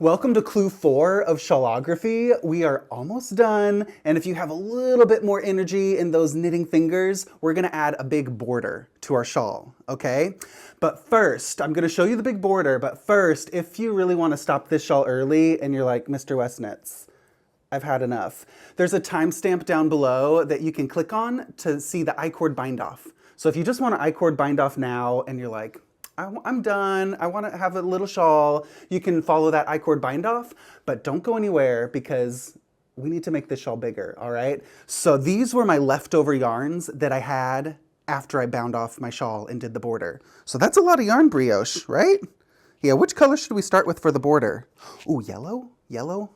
Welcome to Clue 4 of Shawlography. We are almost done, and if you have a little bit more energy in those knitting fingers, we're gonna add a big border to our shawl, okay? But first, I'm gonna show you the big border, but first, if you really wanna stop this shawl early and you're like, Mr. Westnitz, I've had enough, there's a timestamp down below that you can click on to see the I-cord bind off. So if you just want to I-cord bind off now and you're like, I'm done, I want to have a little shawl, you can follow that I-cord bind off, but don't go anywhere because we need to make this shawl bigger, all right? So these were my leftover yarns that I had after I bound off my shawl and did the border. So that's a lot of yarn, Brioche, right? Yeah, which color should we start with for the border? Ooh, yellow? Yellow?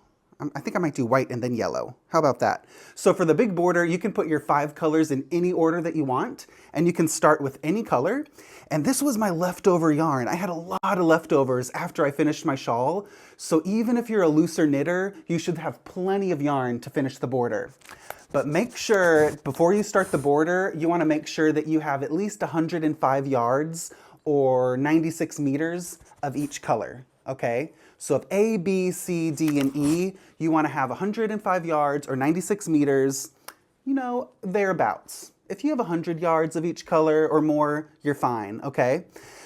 I think I might do white and then yellow. How about that? So for the big border, you can put your 5 colors in any order that you want, and you can start with any color. And this was my leftover yarn. I had a lot of leftovers after I finished my shawl. So even if you're a looser knitter, you should have plenty of yarn to finish the border. But make sure, before you start the border, you want to make sure that you have at least 105 yards or 96 meters of each color, okay? So if A, B, C, D, and E, you want to have 105 yards or 96 meters, you know, thereabouts. If you have 100 yards of each color or more, you're fine, okay?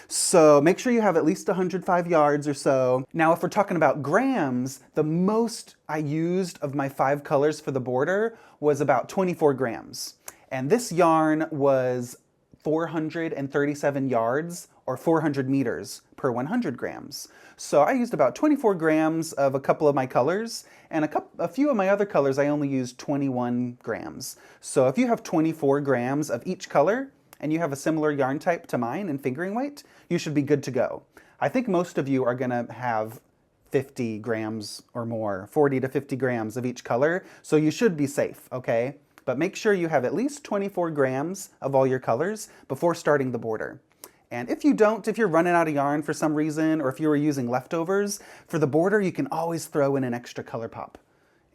So make sure you have at least 105 yards or so. Now, if we're talking about grams, the most I used of my 5 colors for the border was about 24 grams. And this yarn was 437 yards or 400 meters per 100 grams. So I used about 24 grams of a couple of my colors, and a few of my other colors I only used 21 grams. So if you have 24 grams of each color, and you have a similar yarn type to mine in fingering weight, you should be good to go. I think most of you are gonna have 50 grams or more, 40 to 50 grams of each color, so you should be safe, okay? But make sure you have at least 24 grams of all your colors before starting the border. And if you don't, if you're running out of yarn for some reason, or if you were using leftovers, for the border you can always throw in an extra color pop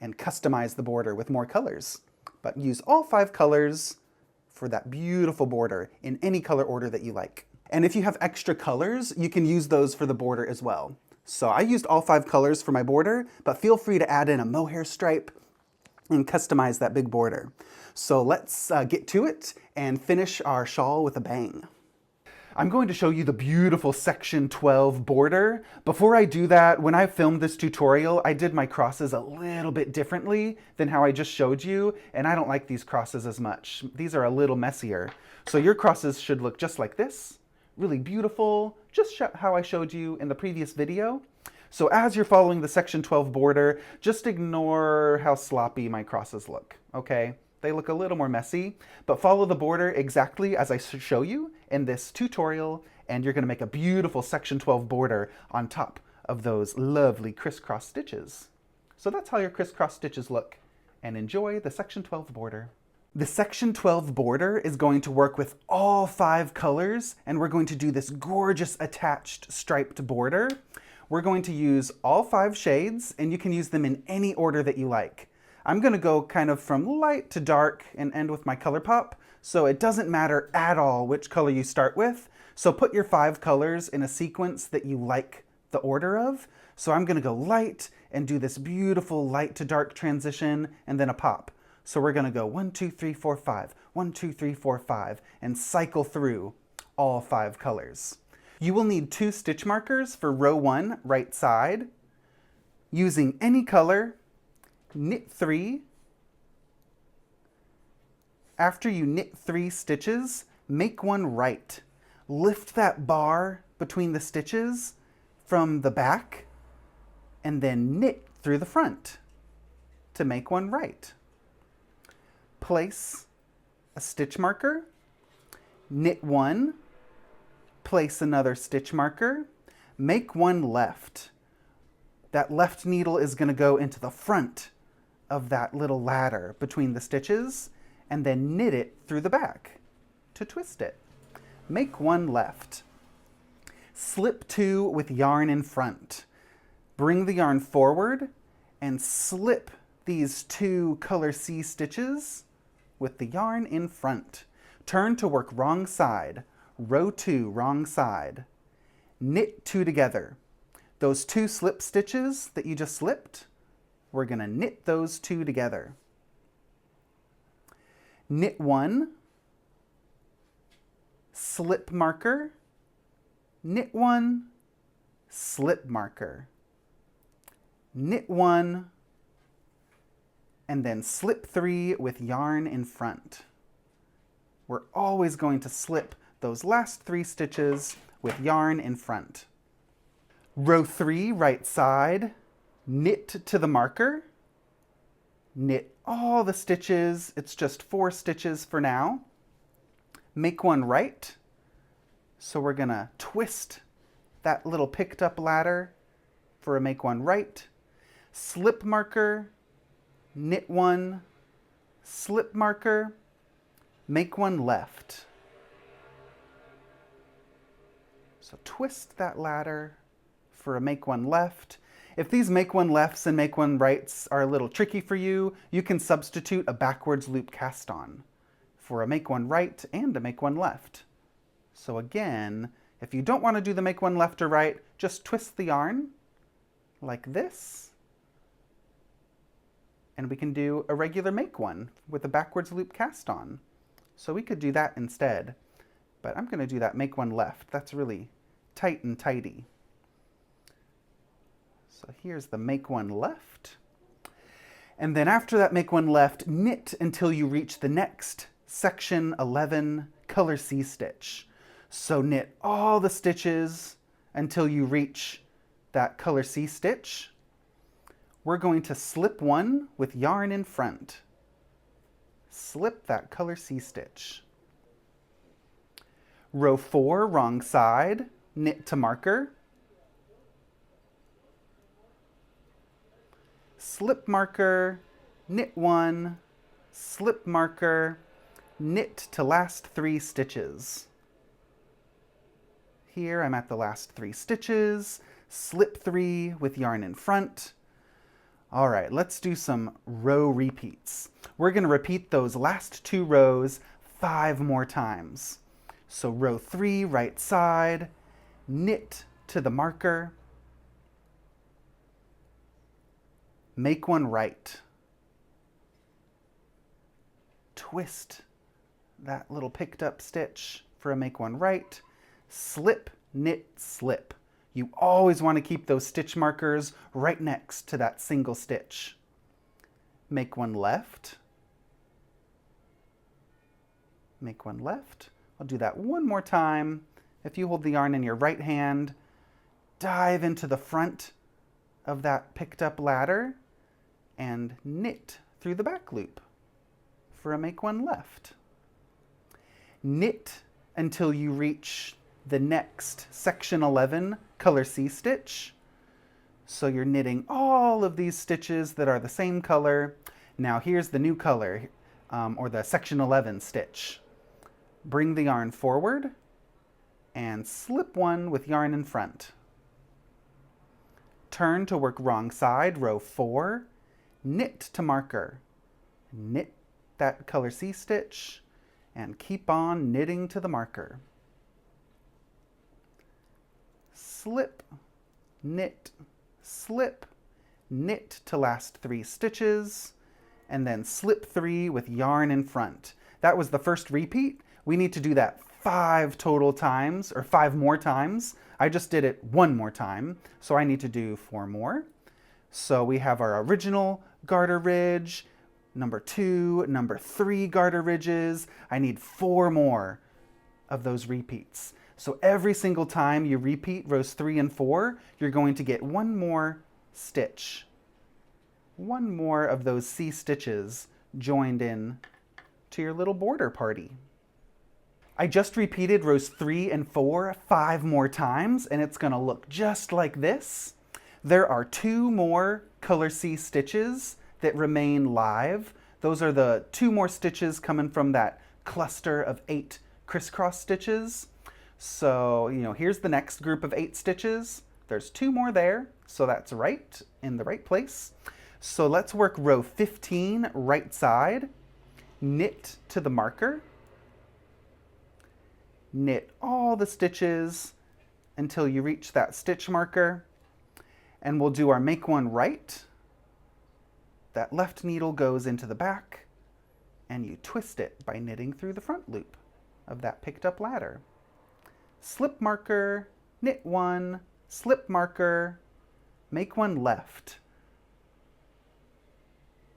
and customize the border with more colors. But use all 5 colors for that beautiful border in any color order that you like. And if you have extra colors, you can use those for the border as well. So I used all 5 colors for my border, but feel free to add in a mohair stripe and customize that big border. So let's get to it and finish our shawl with a bang. I'm going to show you the beautiful section 12 border. Before I do that, when I filmed this tutorial, I did my crosses a little bit differently than how I just showed you, and I don't like these crosses as much. These are a little messier. So your crosses should look just like this, really beautiful, just how I showed you in the previous video. So as you're following the section 12 border, just ignore how sloppy my crosses look, okay? They look a little more messy, but follow the border exactly as I show you in this tutorial, and you're gonna make a beautiful section 12 border on top of those lovely crisscross stitches. So that's how your crisscross stitches look, and enjoy the section 12 border. The section 12 border is going to work with all 5 colors, and we're going to do this gorgeous attached striped border. We're going to use all 5 shades, and you can use them in any order that you like. I'm gonna go kind of from light to dark and end with my color pop, so it doesn't matter at all which color you start with. So put your 5 colors in a sequence that you like the order of. So I'm gonna go light and do this beautiful light to dark transition and then a pop. So we're gonna go 1, 2, 3, 4, 5, 1, 2, 3, 4, 5, and cycle through all 5 colors. You will need 2 stitch markers for row 1, right side. Using any color, knit 3. After you knit 3 stitches, make one right. Lift that bar between the stitches from the back and then knit through the front to make one right. Place a stitch marker, knit 1, place another stitch marker, make one left. That left needle is going to go into the front of that little ladder between the stitches, and then knit it through the back to twist it. Make one left. Slip 2 with yarn in front. Bring the yarn forward and slip these 2 color C stitches with the yarn in front. Turn to work wrong side. Row 2, wrong side. Knit 2 together. Those 2 slip stitches that you just slipped, we're going to knit those 2 together. Knit 1, slip marker, knit 1, slip marker, knit 1, and then slip 3 with yarn in front. We're always going to slip those last 3 stitches with yarn in front. Row 3, right side, knit to the marker, knit all the stitches. It's just 4 stitches for now. Make one right. So we're gonna twist that little picked up ladder for a make one right. Slip marker, knit 1, slip marker, make one left. So twist that ladder for a make one left. If these make one lefts and make one rights are a little tricky for you, you can substitute a backwards loop cast on for a make one right and a make one left. So again, if you don't want to do the make one left or right, just twist the yarn like this. And we can do a regular make one with a backwards loop cast on. So we could do that instead. But I'm going to do that make one left. That's really tight and tidy. So here's the make one left. And then after that make one left, knit until you reach the next section 11 color C stitch. So knit all the stitches until you reach that color C stitch. We're going to slip 1 with yarn in front. Slip that color C stitch. Row 4, wrong side, knit to marker. Slip marker, knit 1, slip marker, knit to last 3 stitches. Here I'm at the last 3 stitches, slip 3 with yarn in front. All right, let's do some row repeats. We're going to repeat those last 2 rows 5 more times. So row 3, right side, knit to the marker, make one right, twist that little picked up stitch for a make one right, slip, knit, slip. You always want to keep those stitch markers right next to that single stitch. Make one left, make one left. I'll do that one more time. If you hold the yarn in your right hand, dive into the front of that picked up ladder and knit through the back loop for a make one left. Knit until you reach the next section 11 color C stitch. So you're knitting all of these stitches that are the same color. Now here's the new color, or the section 11 stitch. Bring the yarn forward and slip 1 with yarn in front. Turn to work wrong side, row 4, knit to marker. Knit that color C stitch and keep on knitting to the marker. Slip, knit, slip, knit to last 3 stitches, and then slip 3 with yarn in front. That was the first repeat. We need to do that 5 total times, or 5 more times. I just did it 1 more time, so I need to do 4 more. So we have our original garter ridge, number 2, number 3 garter ridges. I need 4 more of those repeats. So every single time you repeat rows 3 and 4, you're going to get 1 more stitch. 1 more of those C stitches joined in to your little border party. I just repeated rows 3 and 4 5 more times, and it's going to look just like this. There are 2 more color C stitches that remain live. Those are the 2 more stitches coming from that cluster of 8 crisscross stitches. So, here's the next group of 8 stitches. There's 2 more there, so that's right in the right place. So let's work row 15, right side, knit to the marker, knit all the stitches until you reach that stitch marker. and we'll do our make one right. That left needle goes into the back, and you twist it by knitting through the front loop of that picked up ladder. Slip marker, knit one, slip marker, make one left.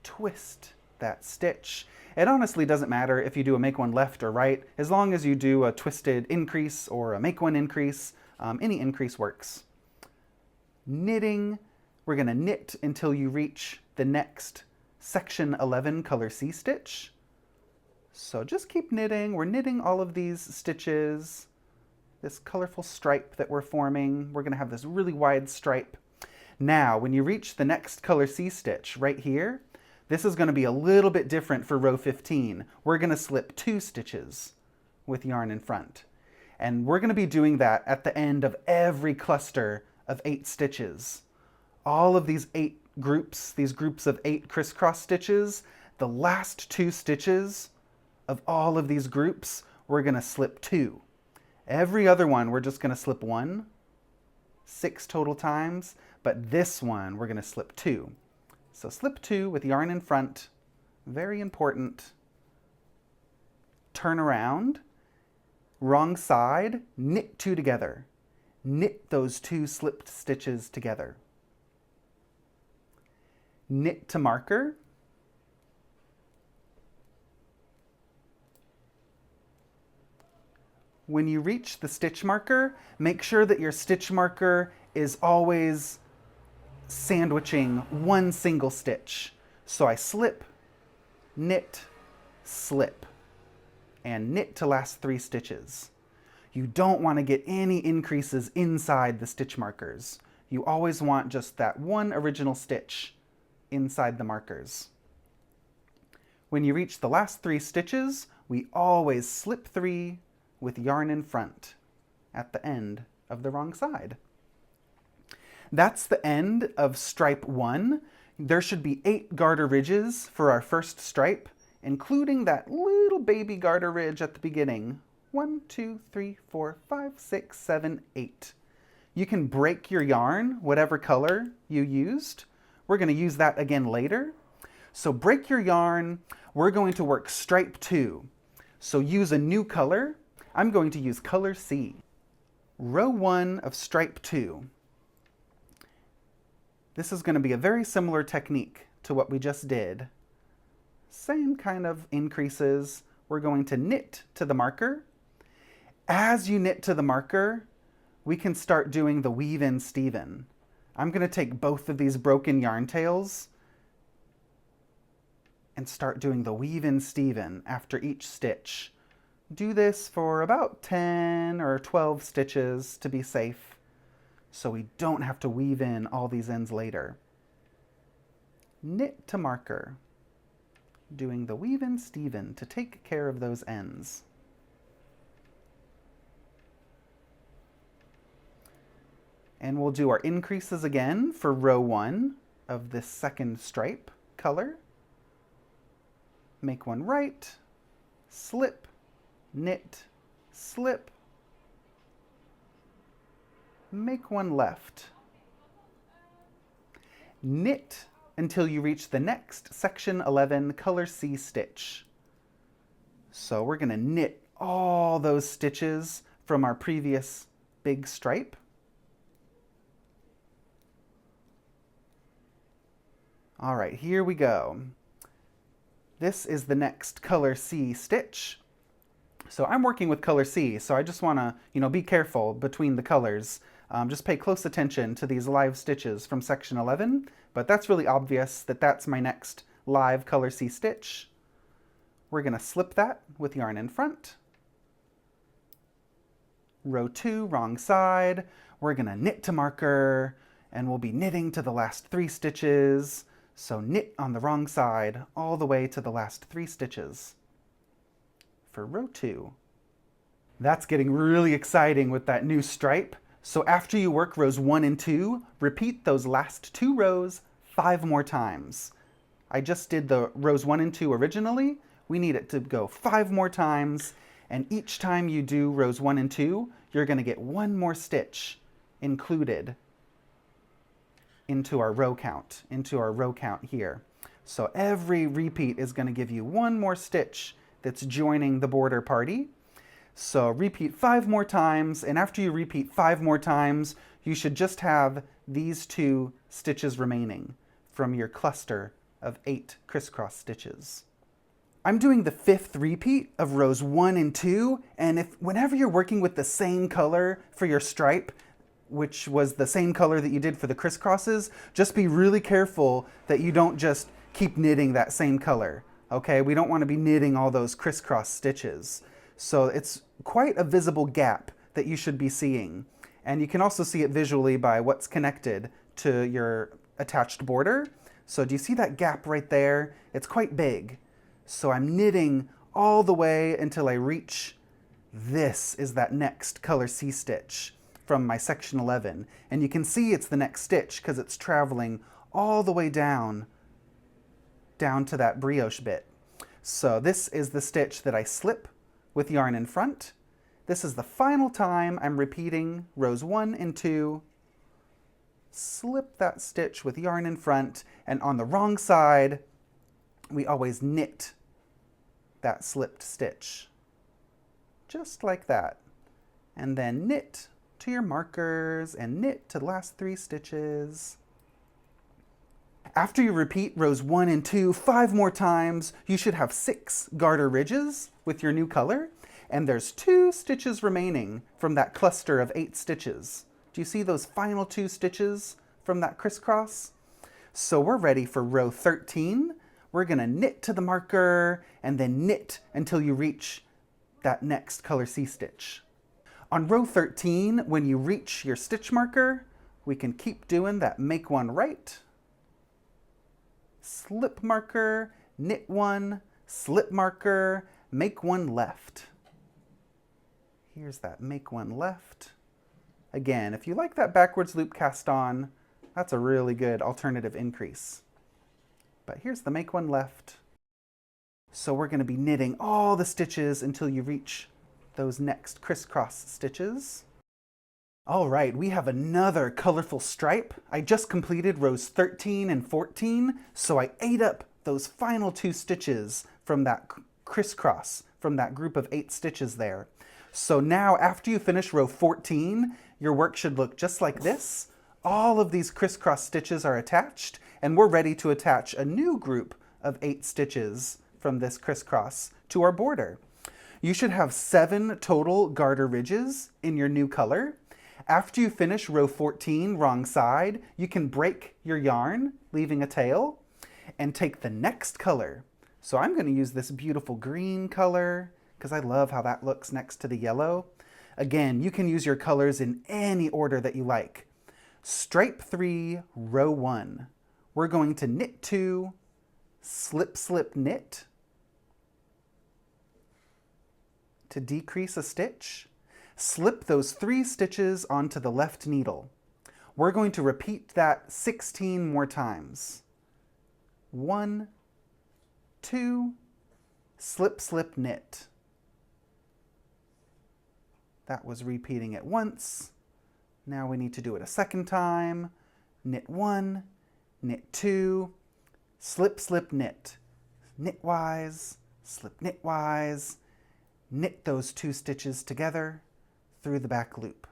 Twist that stitch. It honestly doesn't matter if you do a make one left or right, as long as you do a twisted increase or a make one increase. Any increase works. Knitting, we're going to knit until you reach the next section 11 color C stitch. So just keep knitting. We're knitting all of these stitches, this colorful stripe that we're forming. We're going to have this really wide stripe. Now, when you reach the next color C stitch right here, this is going to be a little bit different for row 15. We're going to slip 2 stitches with yarn in front. And we're going to be doing that at the end of every cluster of 8 stitches. All of these 8 groups, these groups of 8 crisscross stitches, the last 2 stitches of all of these groups, we're going to slip 2. Every other one, we're just going to slip 1, 6 total times, but this one, we're going to slip 2. So slip 2 with yarn in front, very important. Turn around, wrong side, knit 2 together. Knit those 2 slipped stitches together. Knit to marker. When you reach the stitch marker, make sure that your stitch marker is always sandwiching one single stitch. So I slip, knit, slip, and knit to last 3 stitches. You don't want to get any increases inside the stitch markers. You always want just that one original stitch inside the markers. When you reach the last 3 stitches, we always slip 3 with yarn in front at the end of the wrong side. That's the end of stripe 1. There should be 8 garter ridges for our first stripe, including that little baby garter ridge at the beginning. 1, 2, 3, 4, 5, 6, 7, 8. You can break your yarn, whatever color you used. We're going to use that again later. So break your yarn. We're going to work stripe 2. So use a new color. I'm going to use color C. Row 1 of stripe 2. This is going to be a very similar technique to what we just did. Same kind of increases. We're going to knit to the marker. As you knit to the marker, we can start doing the weave in Steven. I'm going to take both of these broken yarn tails and start doing the weave in Steven after each stitch. Do this for about 10 or 12 stitches to be safe, so we don't have to weave in all these ends later. Knit to marker, doing the weave in Steven to take care of those ends. And we'll do our increases again for row 1 of this second stripe color. Make one right, slip, knit, slip, make one left. Knit until you reach the next section 11 color C stitch. So we're going to knit all those stitches from our previous big stripe. All right, here we go. This is the next color C stitch. So I'm working with color C, so I just want to, be careful between the colors. Just pay close attention to these live stitches from section 11, but that's really obvious that that's my next live color C stitch. We're going to slip that with yarn in front. Row 2, wrong side. We're going to knit to marker, and we'll be knitting to the last 3 stitches. So knit on the wrong side all the way to the last 3 stitches for row 2. That's getting really exciting with that new stripe. So after you work rows 1 and 2, repeat those last 2 rows 5 more times. I just did the rows 1 and 2 originally. We need it to go 5 more times, and each time you do rows 1 and 2, you're going to get 1 more stitch included. into our row count, here. So every repeat is going to give you one more stitch that's joining the border party. So repeat 5 more times, and after you repeat 5 more times, you should just have these 2 stitches remaining from your cluster of 8 crisscross stitches. I'm doing the 5th repeat of rows 1 and 2, and whenever you're working with the same color for your stripe, which was the same color that you did for the crisscrosses, just be really careful that you don't just keep knitting that same color, okay? We don't want to be knitting all those crisscross stitches. So it's quite a visible gap that you should be seeing. And you can also see it visually by what's connected to your attached border. So do you see that gap right there? It's quite big. So I'm knitting all the way until I reach, this is that next color C stitch from my section 11. And you can see it's the next stitch because it's traveling all the way down to that brioche bit. So this is the stitch that I slip with yarn in front. This is the final time I'm repeating rows 1 and 2. Slip that stitch with yarn in front, and on the wrong side, we always knit that slipped stitch. Just like that. And then knit to your markers and knit to the last 3 stitches. After you repeat rows 1 and 2 5 more times, you should have 6 garter ridges with your new color, and there's 2 stitches remaining from that cluster of 8 stitches. Do you see those final 2 stitches from that crisscross? So we're ready for row 13. We're going to knit to the marker and then knit until you reach that next color C stitch. On row 13, when you reach your stitch marker, we can keep doing that make one right, slip marker, knit 1, slip marker, make 1 left. Here's that make 1 left. Again, if you like that backwards loop cast on, that's a really good alternative increase. But here's the make 1 left. So we're going to be knitting all the stitches until you reach those next crisscross stitches. All right, we have another colorful stripe. I just completed rows 13 and 14, so I ate up those final 2 stitches from that crisscross, from that group of 8 stitches there. So now after you finish row 14, your work should look just like this. All of these crisscross stitches are attached, and we're ready to attach a new group of 8 stitches from this crisscross to our border. You should have 7 total garter ridges in your new color. After you finish row 14, wrong side, you can break your yarn, leaving a tail, and take the next color. So I'm going to use this beautiful green color because I love how that looks next to the yellow. Again, you can use your colors in any order that you like. Stripe 3, row 1. We're going to knit 2, slip, slip, knit to decrease a stitch. Slip those 3 stitches onto the left needle. We're going to repeat that 16 more times. 1, 2, slip, slip, knit. That was repeating it once. Now we need to do it a second time. Knit 1, knit 2, slip, slip, knit. Knitwise, slip, knitwise. Knit those 2 stitches together through the back loop.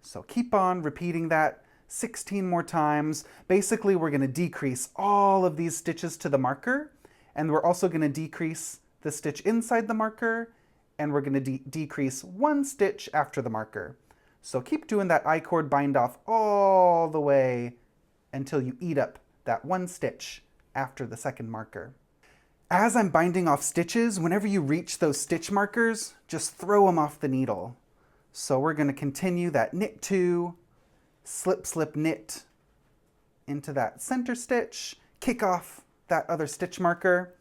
So keep on repeating that 16 more times. Basically, we're going to decrease all of these stitches to the marker, and we're also going to decrease the stitch inside the marker, and we're going to decrease 1 stitch after the marker. So keep doing that I-cord bind off all the way until you eat up that 1 stitch after the second marker. As I'm binding off stitches, whenever you reach those stitch markers, just throw them off the needle. So we're going to continue that knit 2, slip, slip, knit into that center stitch, kick off that other stitch marker,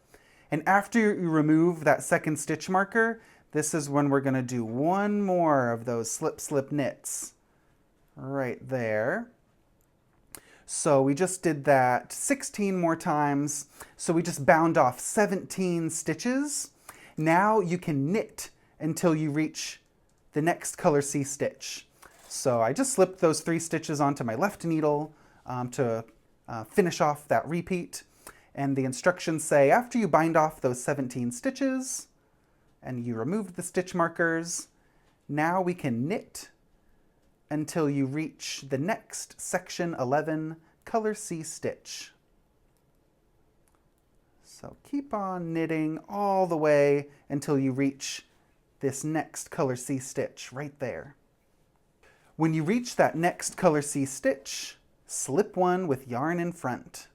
and after you remove that second stitch marker, this is when we're going to do 1 more of those slip, slip knits right there. So we just did that 16 more times. So we just bound off 17 stitches. Now you can knit until you reach the next color C stitch. So I just slipped those 3 stitches onto my left needle to finish off that repeat. And the instructions say after you bind off those 17 stitches and you removed the stitch markers, now we can knit until you reach the next section 11 color C stitch. So keep on knitting all the way until you reach this next color C stitch right there. When you reach that next color C stitch, slip one with yarn in front.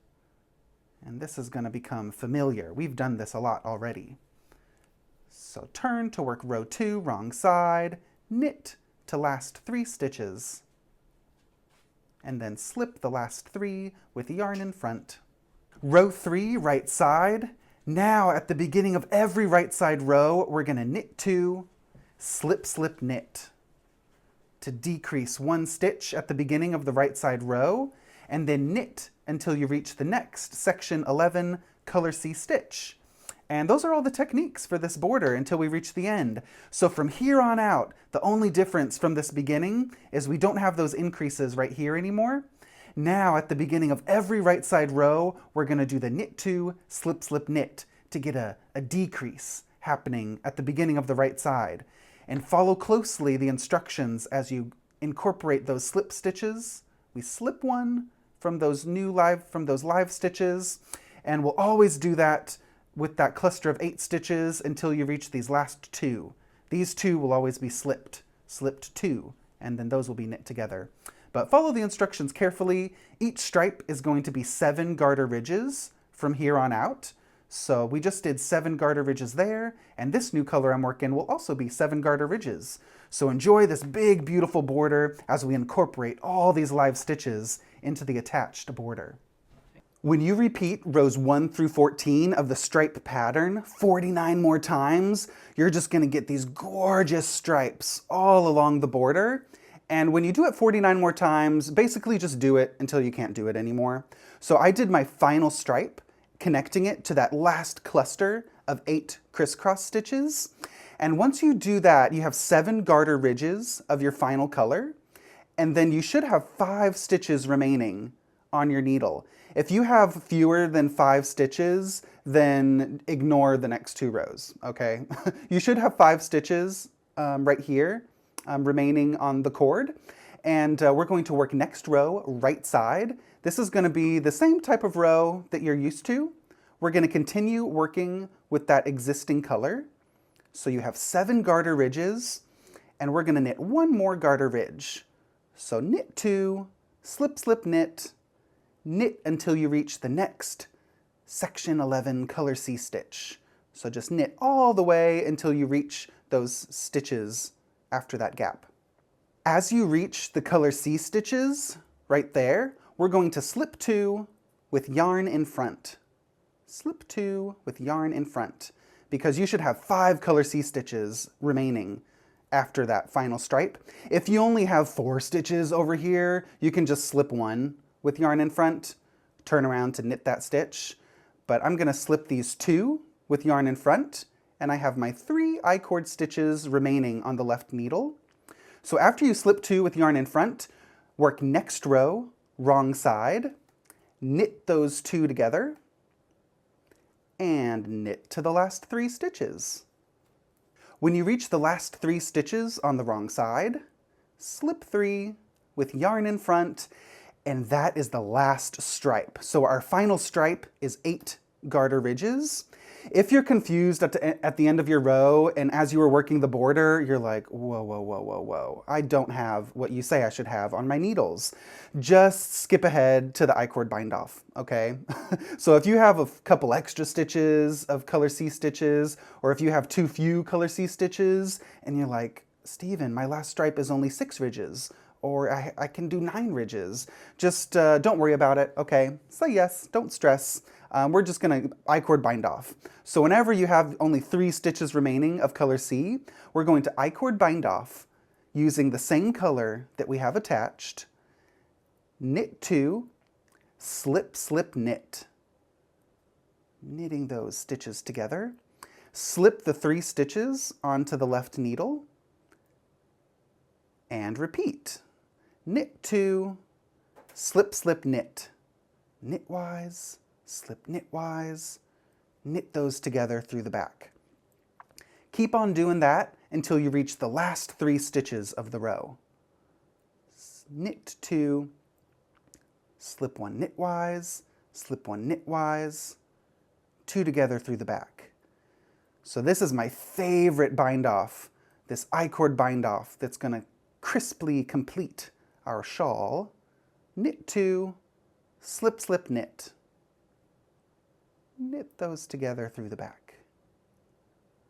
And this is going to become familiar. We've done this a lot already. So turn to work row 2, wrong side, knit to last 3 stitches, and then slip the last 3 with yarn in front. Row 3, right side. Now at the beginning of every right side row, we're going to knit 2, slip, slip, knit to decrease 1 stitch at the beginning of the right side row, and then knit until you reach the next section 11 color C stitch. And those are all the techniques for this border until we reach the end. So from here on out, the only difference from this beginning is we don't have those increases right here anymore. Now at the beginning of every right side row, we're going to do the knit 2, slip, slip, knit to get a decrease happening at the beginning of the right side. And follow closely the instructions as you incorporate those slip stitches. We slip 1 from those live stitches, and we'll always do that with that cluster of 8 stitches until you reach these last 2. These 2 will always be slipped 2, and then those will be knit together. But follow the instructions carefully. Each stripe is going to be 7 garter ridges from here on out. So we just did 7 garter ridges there, and this new color I'm working will also be 7 garter ridges. So enjoy this big, beautiful border as we incorporate all these live stitches into the attached border. When you repeat rows 1 through 14 of the stripe pattern 49 more times, you're just going to get these gorgeous stripes all along the border. And when you do it 49 more times, basically just do it until you can't do it anymore. So I did my final stripe, connecting it to that last cluster of 8 crisscross stitches. And once you do that, you have 7 garter ridges of your final color, and then you should have 5 stitches remaining on your needle. If you have fewer than 5 stitches, then ignore the next 2 rows, okay? You should have 5 stitches right here remaining on the cord. And we're going to work next row, right side. This is going to be the same type of row that you're used to. We're going to continue working with that existing color. So you have 7 garter ridges, and we're going to knit 1 more garter ridge. So knit 2, slip, slip, knit until you reach the next section 11 color C stitch. So just knit all the way until you reach those stitches after that gap. As you reach the color C stitches right there, we're going to slip 2 with yarn in front. Slip 2 with yarn in front, because you should have 5 color C stitches remaining after that final stripe. If you only have 4 stitches over here, you can just slip 1 with yarn in front, turn around to knit that stitch. But I'm going to slip these 2 with yarn in front, and I have my 3 I-cord stitches remaining on the left needle. So after you slip 2 with yarn in front, work next row, wrong side, knit those 2 together, and knit to the last 3 stitches. When you reach the last 3 stitches on the wrong side, slip 3 with yarn in front, and that is the last stripe. So our final stripe is 8 garter ridges. If you're confused at the end of your row, and as you were working the border, you're like, whoa, whoa, whoa, whoa, whoa, I don't have what you say I should have on my needles. Just skip ahead to the I-cord bind off, okay? So if you have a couple extra stitches of color C stitches, or if you have too few color C stitches, and you're like, Steven, my last stripe is only 6 ridges, or I can do 9 ridges. Just don't worry about it, okay? Say yes, don't stress. We're just gonna I-cord bind off. So whenever you have only 3 stitches remaining of color C, we're going to I-cord bind off using the same color that we have attached, knit 2, slip, slip, knit. Knitting those stitches together. Slip the 3 stitches onto the left needle, and repeat. knit 2, slip, slip, knit. Knitwise, slip, knitwise, knit those together through the back. Keep on doing that until you reach the last 3 stitches of the row. Knit 2, slip 1 knitwise, slip 1 knitwise, 2 together through the back. So this is my favorite bind off, this I-cord bind off that's going to crisply complete our shawl. Knit 2, slip, slip, knit. Knit those together through the back.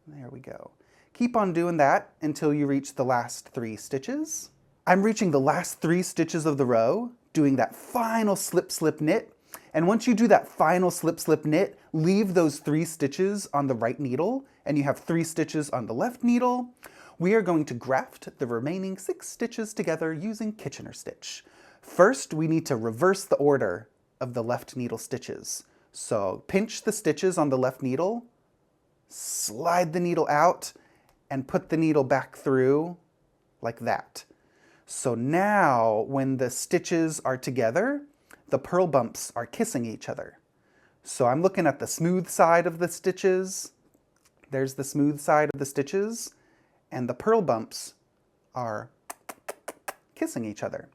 There we go. Keep on doing that until you reach the last 3 stitches. I'm reaching the last 3 stitches of the row, doing that final slip, slip, knit. And once you do that final slip, slip, knit, leave those 3 stitches on the right needle, and you have 3 stitches on the left needle. We are going to graft the remaining 6 stitches together using Kitchener stitch. First, we need to reverse the order of the left needle stitches. So pinch the stitches on the left needle, slide the needle out, and put the needle back through like that. So now when the stitches are together, the purl bumps are kissing each other. So I'm looking at the smooth side of the stitches. There's the smooth side of the stitches, and the purl bumps are kissing each other.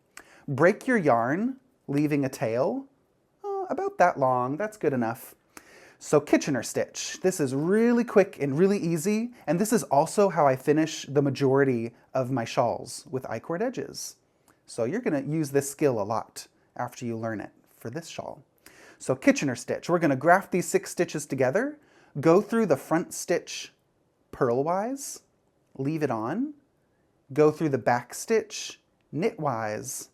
Break your yarn, leaving a tail, about that long, that's good enough. So Kitchener stitch, this is really quick and really easy, and this is also how I finish the majority of my shawls with I-cord edges. So you're gonna use this skill a lot after you learn it for this shawl. So Kitchener stitch, we're gonna graft these 6 stitches together, go through the front stitch purlwise, leave it on, go through the back stitch knitwise,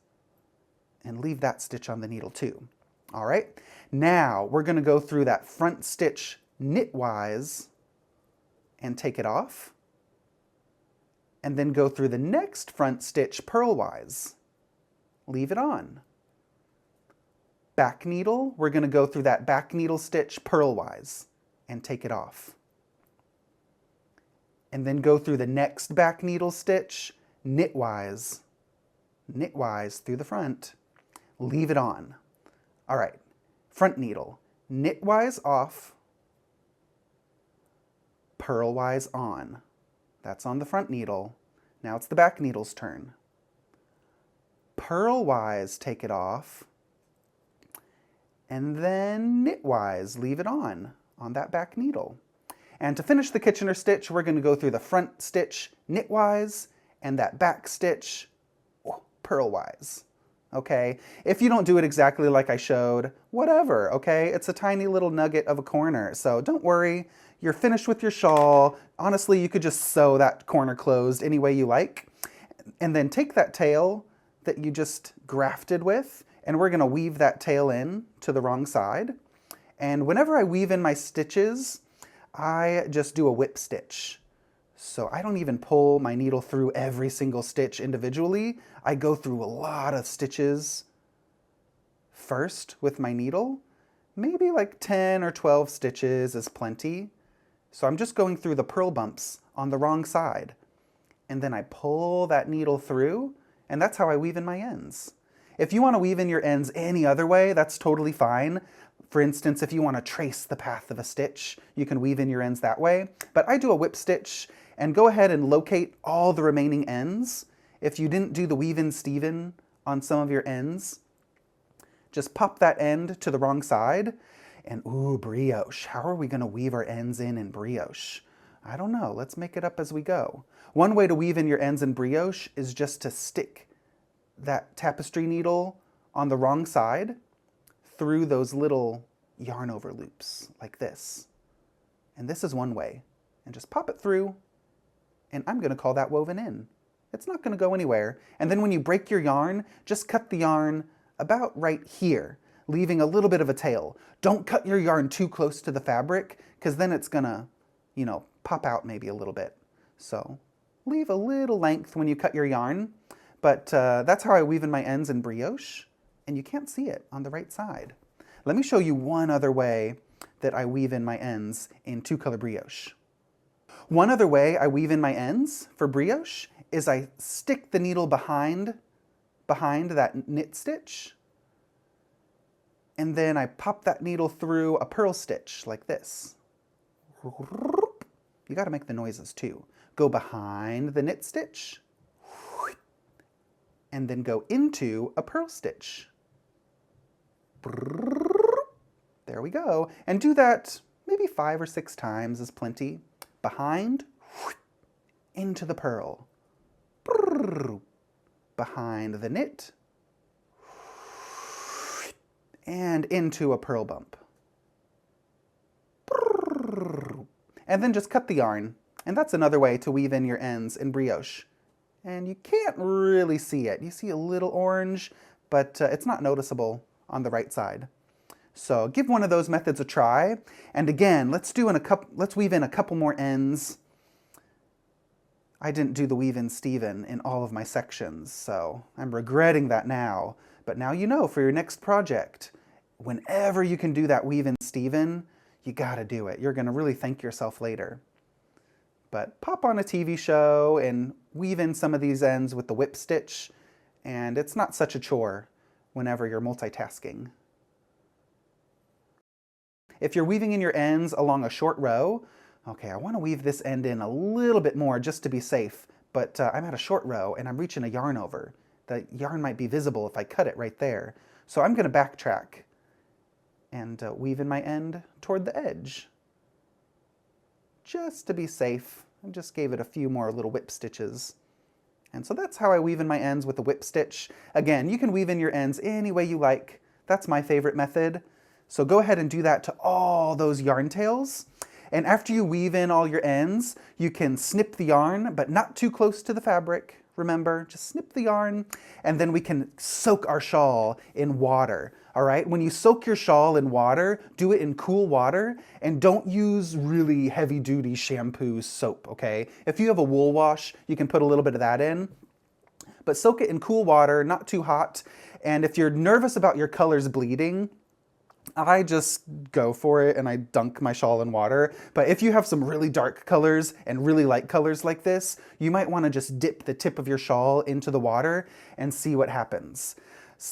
and leave that stitch on the needle too. All right, now we're going to go through that front stitch knitwise and take it off, and then go through the next front stitch purlwise. Leave it on. Back needle, we're going to go through that back needle stitch purlwise and take it off. And then go through the next back needle stitch knitwise through the front. Leave it on. All right, front needle, knitwise off, purlwise on. That's on the front needle. Now it's the back needle's turn. Purlwise, take it off, and then knitwise, leave it on that back needle. And to finish the Kitchener stitch, we're going to go through the front stitch knitwise and that back stitch purlwise. Okay, if you don't do it exactly like I showed, whatever, okay? It's a tiny little nugget of a corner, so don't worry. You're finished with your shawl. Honestly, you could just sew that corner closed any way you like. And then take that tail that you just grafted with, and we're gonna weave that tail in to the wrong side. And whenever I weave in my stitches, I just do a whip stitch. So I don't even pull my needle through every single stitch individually. I go through a lot of stitches first with my needle. Maybe like 10 or 12 stitches is plenty. So I'm just going through the purl bumps on the wrong side. And then I pull that needle through, and that's how I weave in my ends. If you want to weave in your ends any other way, that's totally fine. For instance, if you want to trace the path of a stitch, you can weave in your ends that way. But I do a whip stitch, and go ahead and locate all the remaining ends. If you didn't do the weave-in Steven on some of your ends, just pop that end to the wrong side. And ooh, brioche. How are we going to weave our ends in brioche? I don't know. Let's make it up as we go. One way to weave in your ends in brioche is just to stick that tapestry needle on the wrong side through those little yarn over loops like this. And this is one way. And just pop it through, and I'm going to call that woven in. It's not going to go anywhere. And then when you break your yarn, just cut the yarn about right here, leaving a little bit of a tail. Don't cut your yarn too close to the fabric, because then it's going to, pop out maybe a little bit. So leave a little length when you cut your yarn. But that's how I weave in my ends in brioche, and you can't see it on the right side. Let me show you one other way that I weave in my ends in 2-color brioche. One other way I weave in my ends for brioche is I stick the needle behind behind that knit stitch. And then I pop that needle through a purl stitch like this. You got to make the noises too. Go behind the knit stitch and then go into a purl stitch. There we go. And do that maybe 5 or 6 times is plenty. Behind, into the purl. Behind the knit, and into a purl bump. And then just cut the yarn. And that's another way to weave in your ends in brioche. And you can't really see it. You see a little orange, but it's not noticeable on the right side. So give one of those methods a try. And again, let's weave in a couple more ends. I didn't do the weave in Steven in all of my sections, so I'm regretting that now. But now you know for your next project, whenever you can do that weave in Steven, you gotta do it. You're gonna really thank yourself later. But pop on a TV show and weave in some of these ends with the whip stitch, and it's not such a chore whenever you're multitasking. If you're weaving in your ends along a short row, okay, I want to weave this end in a little bit more just to be safe, but I'm at a short row and I'm reaching a yarn over. The yarn might be visible if I cut it right there. So I'm going to backtrack and weave in my end toward the edge. Just to be safe, I just gave it a few more little whip stitches. And so that's how I weave in my ends with a whip stitch. Again, you can weave in your ends any way you like. That's my favorite method. So go ahead and do that to all those yarn tails. And after you weave in all your ends, you can snip the yarn, but not too close to the fabric. Remember, just snip the yarn, and then we can soak our shawl in water. All right, when you soak your shawl in water, do it in cool water, and don't use really heavy-duty shampoo soap, okay? If you have a wool wash, you can put a little bit of that in, but soak it in cool water, not too hot. And if you're nervous about your colors bleeding, I just go for it and I dunk my shawl in water. But if you have some really dark colors and really light colors like this, you might want to just dip the tip of your shawl into the water and see what happens.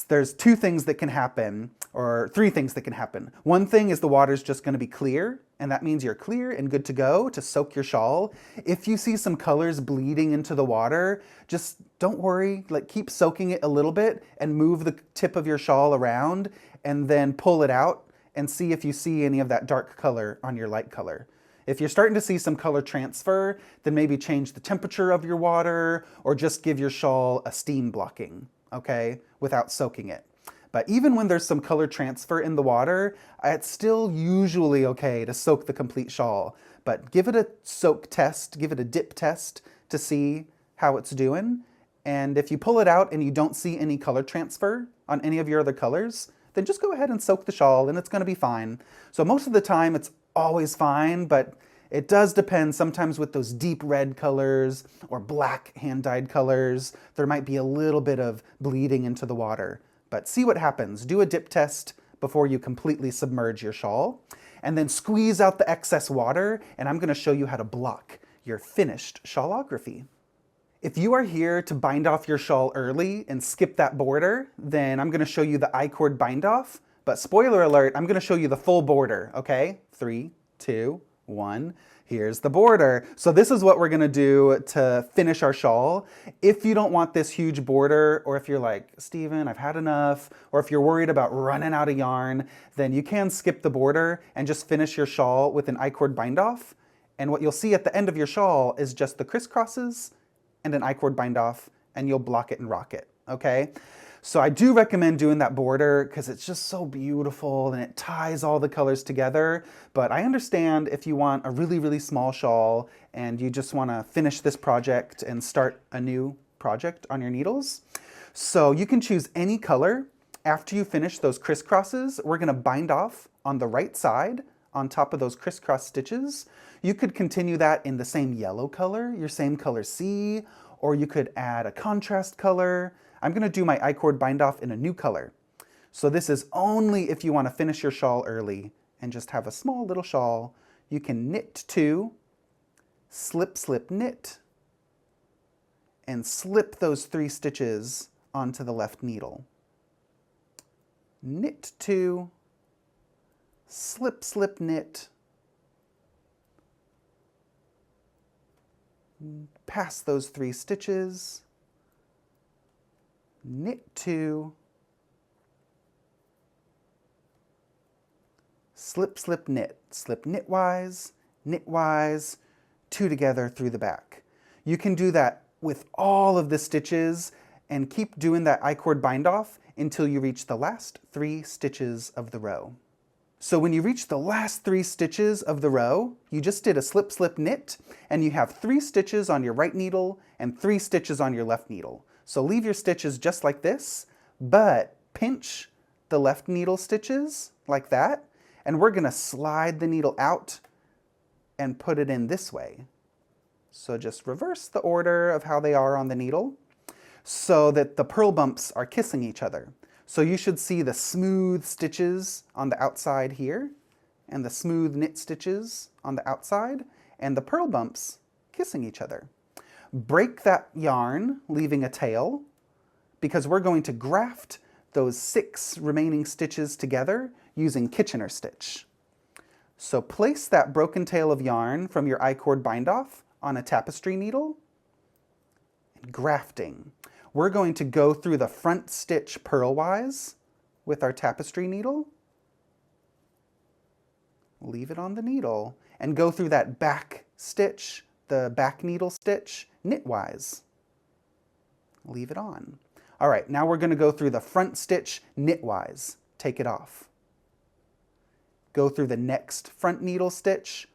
There's 2 things that can happen, or 3 things that can happen. One thing is the water's just going to be clear, and that means you're clear and good to go to soak your shawl. If you see some colors bleeding into the water, just don't worry, keep soaking it a little bit and move the tip of your shawl around and then pull it out and see if you see any of that dark color on your light color. If you're starting to see some color transfer, then maybe change the temperature of your water or just give your shawl a steam blocking, okay, without soaking it. But even when there's some color transfer in the water, it's still usually okay to soak the complete shawl. But give it a soak test, give it a dip test to see how it's doing. And if you pull it out and you don't see any color transfer on any of your other colors, then just go ahead and soak the shawl and it's going to be fine. So most of the time it's always fine, but it does depend sometimes with those deep red colors or black hand-dyed colors. There might be a little bit of bleeding into the water. But see what happens. Do a dip test before you completely submerge your shawl. And then squeeze out the excess water, and I'm going to show you how to block your finished shawlography. If you are here to bind off your shawl early and skip that border, then I'm going to show you the I-cord bind off. But spoiler alert, I'm going to show you the full border, okay? 3, 2, 1. Here's the border. So this is what we're going to do to finish our shawl. If you don't want this huge border, or if you're like, Steven, I've had enough, or if you're worried about running out of yarn, then you can skip the border and just finish your shawl with an I-cord bind off. And what you'll see at the end of your shawl is just the crisscrosses and an I-cord bind off, and you'll block it and rock it, okay? So I do recommend doing that border because it's just so beautiful and it ties all the colors together. But I understand if you want a really, really small shawl and you just want to finish this project and start a new project on your needles. So you can choose any color. After you finish those crisscrosses, we're going to bind off on the right side on top of those crisscross stitches. You could continue that in the same yellow color, your same color C, or you could add a contrast color. I'm going to do my I-cord bind off in a new color. So this is only if you want to finish your shawl early and just have a small little shawl. You can knit 2, slip, slip, knit, and slip those 3 stitches onto the left needle. Knit 2, slip, slip, knit, pass those 3 stitches, knit 2, slip, slip, knit, slip knitwise, 2 together through the back. You can do that with all of the stitches and keep doing that I-cord bind off until you reach the last 3 stitches of the row. So when you reach the last 3 stitches of the row, you just did a slip, slip, knit, and you have 3 stitches on your right needle and 3 stitches on your left needle. So leave your stitches just like this, but pinch the left needle stitches like that, and we're gonna slide the needle out and put it in this way. So just reverse the order of how they are on the needle so that the purl bumps are kissing each other. So you should see the smooth stitches on the outside here, and the smooth knit stitches on the outside, and the purl bumps kissing each other. Break that yarn, leaving a tail, because we're going to graft those 6 remaining stitches together using Kitchener stitch. So place that broken tail of yarn from your I-cord bind off on a tapestry needle, and grafting. We're going to go through the front stitch purlwise with our tapestry needle, leave it on the needle, and go through that back stitch, the back needle stitch, knitwise. Leave it on. All right, now we're going to go through the front stitch knitwise. Take it off. Go through the next front needle stitch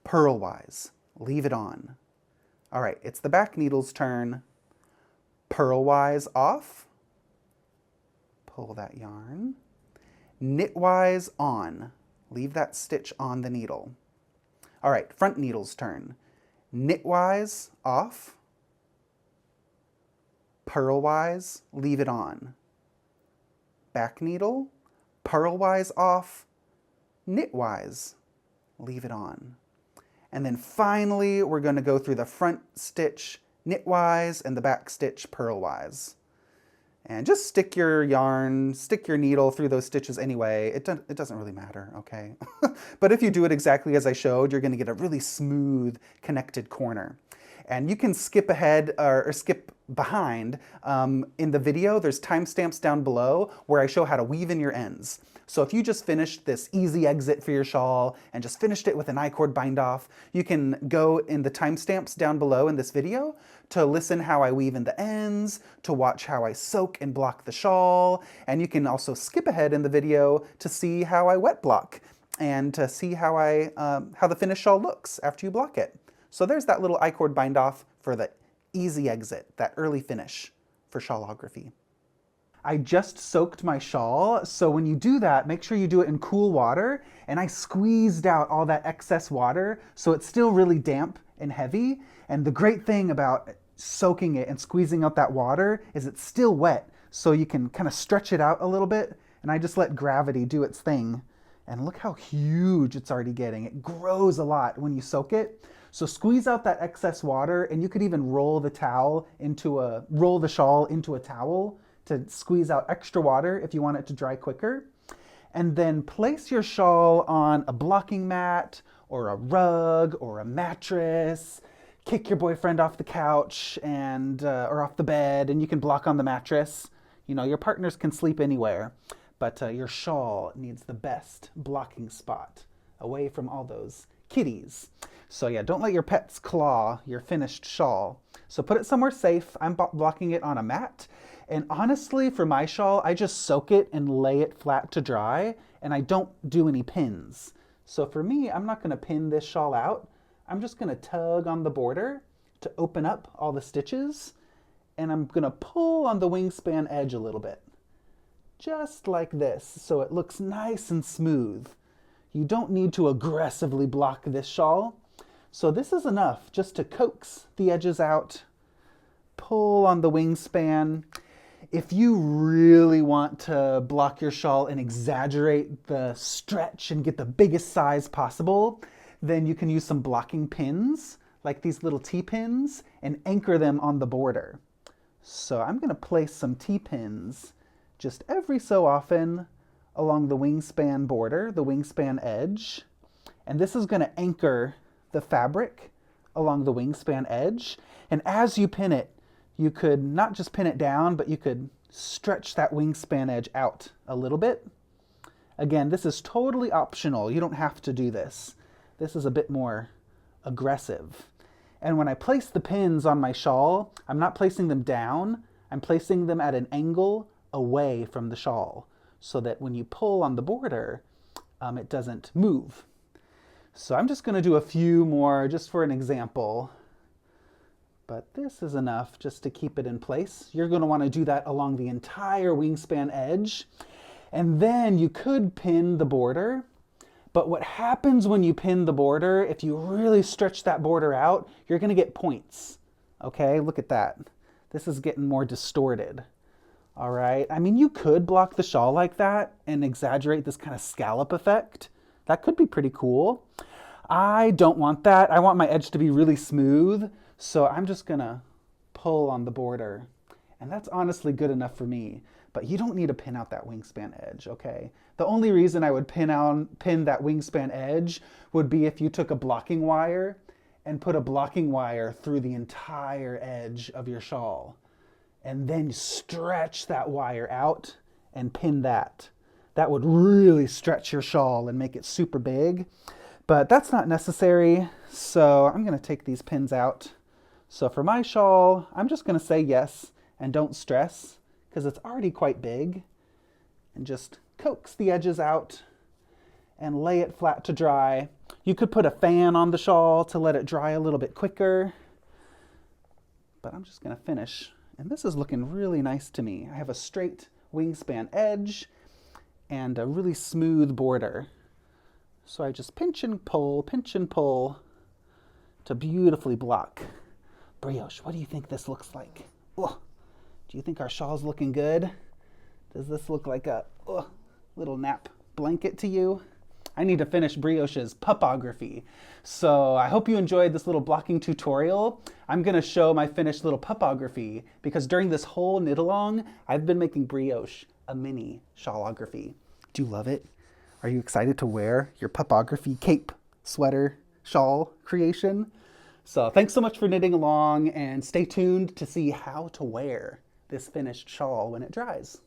purlwise. Leave it on. All right, it's the back needle's turn. Purlwise off, pull that yarn, knitwise on, leave that stitch on the needle. All right, front needle's turn. Knitwise off, purlwise, leave it on. Back needle, purlwise off, knitwise, leave it on. And then finally, we're going to go through the front stitch knitwise and the back stitch purlwise. And just stick your yarn, stick your needle through those stitches anyway. It doesn't really matter, okay? But if you do it exactly as I showed, you're going to get a really smooth connected corner. And you can skip ahead or skip behind. In the video, there's timestamps down below where I show how to weave in your ends. So if you just finished this easy exit for your shawl and just finished it with an I-cord bind off, you can go in the timestamps down below in this video to listen how I weave in the ends, to watch how I soak and block the shawl, and you can also skip ahead in the video to see how I wet block and to see how the finished shawl looks after you block it. So there's that little I-cord bind off for the easy exit, that early finish for shawlography. I just soaked my shawl, so when you do that, make sure you do it in cool water, and I squeezed out all that excess water, so it's still really damp and heavy. And the great thing about soaking it and squeezing out that water is it's still wet, so you can kind of stretch it out a little bit, and I just let gravity do its thing. And look how huge it's already getting. It grows a lot when you soak it. So squeeze out that excess water, and you could even roll the shawl into a towel to squeeze out extra water if you want it to dry quicker. And then place your shawl on a blocking mat or a rug or a mattress. Kick your boyfriend off the couch or off the bed, and you can block on the mattress. You know, your partners can sleep anywhere, but your shawl needs the best blocking spot away from all those kitties. So yeah, don't let your pets claw your finished shawl. So put it somewhere safe. I'm blocking it on a mat. And honestly, for my shawl, I just soak it and lay it flat to dry, and I don't do any pins. So for me, I'm not going to pin this shawl out. I'm just going to tug on the border to open up all the stitches, and I'm going to pull on the wingspan edge a little bit. Just like this, so it looks nice and smooth. You don't need to aggressively block this shawl. So this is enough just to coax the edges out, pull on the wingspan. If you really want to block your shawl and exaggerate the stretch and get the biggest size possible, then you can use some blocking pins, like these little T-pins, and anchor them on the border. So I'm going to place some T-pins just every so often along the wingspan border, the wingspan edge. And this is going to anchor the fabric along the wingspan edge. And as you pin it, you could not just pin it down, but you could stretch that wingspan edge out a little bit. Again, this is totally optional. You don't have to do this. This is a bit more aggressive. And when I place the pins on my shawl, I'm not placing them down. I'm placing them at an angle away from the shawl so that when you pull on the border, it doesn't move. So I'm just going to do a few more just for an example. But this is enough just to keep it in place. You're going to want to do that along the entire wingspan edge. And then you could pin the border. But what happens when you pin the border, if you really stretch that border out, you're going to get points. Okay, look at that. This is getting more distorted. All right, I mean, you could block the shawl like that and exaggerate this kind of scallop effect. That could be pretty cool. I don't want that. I want my edge to be really smooth. So I'm just going to pull on the border. And that's honestly good enough for me. But you don't need to pin out that wingspan edge, okay? The only reason I would pin that wingspan edge would be if you took a blocking wire and put a blocking wire through the entire edge of your shawl. And then stretch that wire out and pin that. That would really stretch your shawl and make it super big. But that's not necessary, so I'm going to take these pins out. So for my shawl, I'm just going to say yes and don't stress because it's already quite big. And just coax the edges out and lay it flat to dry. You could put a fan on the shawl to let it dry a little bit quicker. But I'm just going to finish. And this is looking really nice to me. I have a straight wingspan edge and a really smooth border. So I just pinch and pull to beautifully block. Brioche, what do you think this looks like? Oh, do you think our shawl's looking good? Does this look like a little nap blanket to you? I need to finish Brioche's pupography. So I hope you enjoyed this little blocking tutorial. I'm going to show my finished little pupography because during this whole knit along, I've been making Brioche a mini shawlography. Do you love it? Are you excited to wear your pupography cape, sweater, shawl creation? So thanks so much for knitting along and stay tuned to see how to wear this finished shawl when it dries.